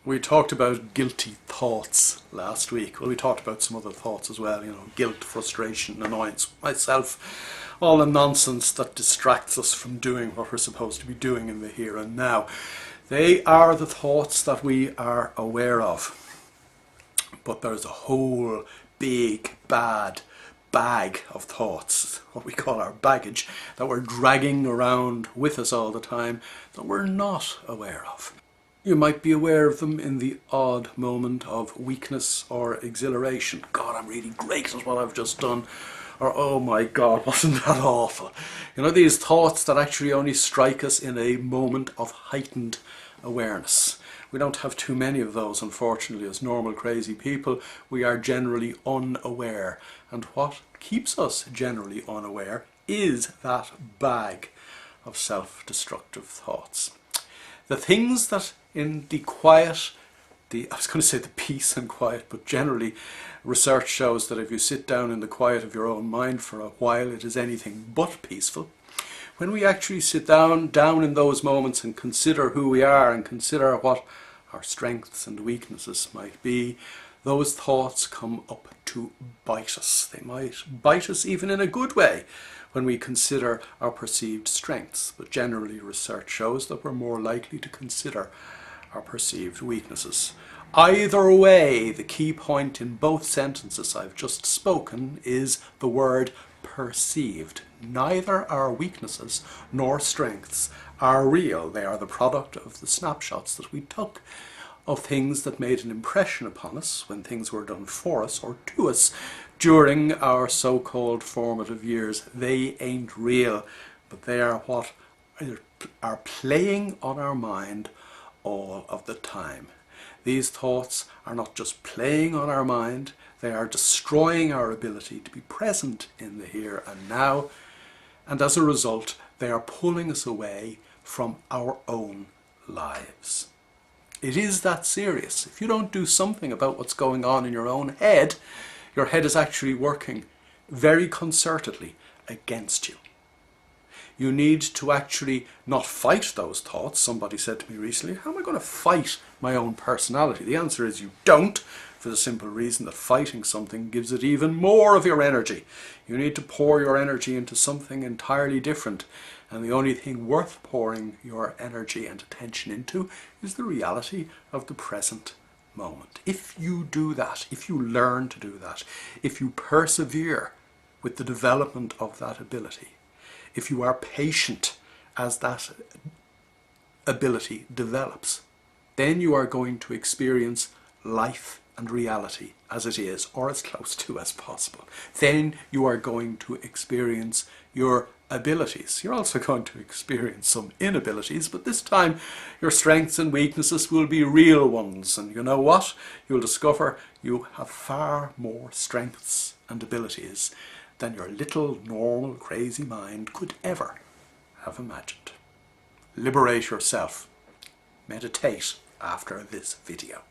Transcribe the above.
We talked about guilty thoughts last week. Well, we talked about some other thoughts as well, guilt, frustration, annoyance, myself, all the nonsense that distracts us from doing what we're supposed to be doing in the here and now. They are the thoughts that we are aware of. But there's a whole big, bad bag of thoughts, what we call our baggage, that we're dragging around with us all the time that we're not aware of. You might be aware of them in the odd moment of weakness or exhilaration. God, I'm really great at what I've just done. Or, oh my God, wasn't that awful? These thoughts that actually only strike us in a moment of heightened awareness. We don't have too many of those, unfortunately. As normal crazy people, we are generally unaware. And what keeps us generally unaware is that bag of self-destructive thoughts. The things that in the quiet, I was going to say the peace and quiet, but generally research shows that if you sit down in the quiet of your own mind for a while, it is anything but peaceful. When we actually sit down in those moments and consider who we are and consider what our strengths and weaknesses might be, those thoughts come up to bite us. They might bite us even in a good way when we consider our perceived strengths, but generally research shows that we're more likely to consider our perceived weaknesses. Either way, the key point in both sentences I've just spoken is the word perceived. Neither our weaknesses nor strengths are real. They are the product of the snapshots that we took of things that made an impression upon us when things were done for us or to us during our so-called formative years. They ain't real, but they are what are playing on our mind all of the time. These thoughts are not just playing on our mind, they are destroying our ability to be present in the here and now, and as a result, they are pulling us away from our own lives. It is that serious. If you don't do something about what's going on in your own head, your head is actually working very concertedly against you. You need to actually not fight those thoughts. Somebody said to me recently, how am I going to fight my own personality? The answer is you don't, for the simple reason that fighting something gives it even more of your energy. You need to pour your energy into something entirely different. And the only thing worth pouring your energy and attention into is the reality of the present moment. If you do that, if you learn to do that, if you persevere with the development of that ability, if you are patient as that ability develops, then you are going to experience life and reality as it is, or as close to as possible. Then you are going to experience your abilities. You're also going to experience some inabilities, but this time your strengths and weaknesses will be real ones. And you know what? You'll discover you have far more strengths and abilities than your little normal crazy mind could ever have imagined. Liberate yourself. Meditate after this video.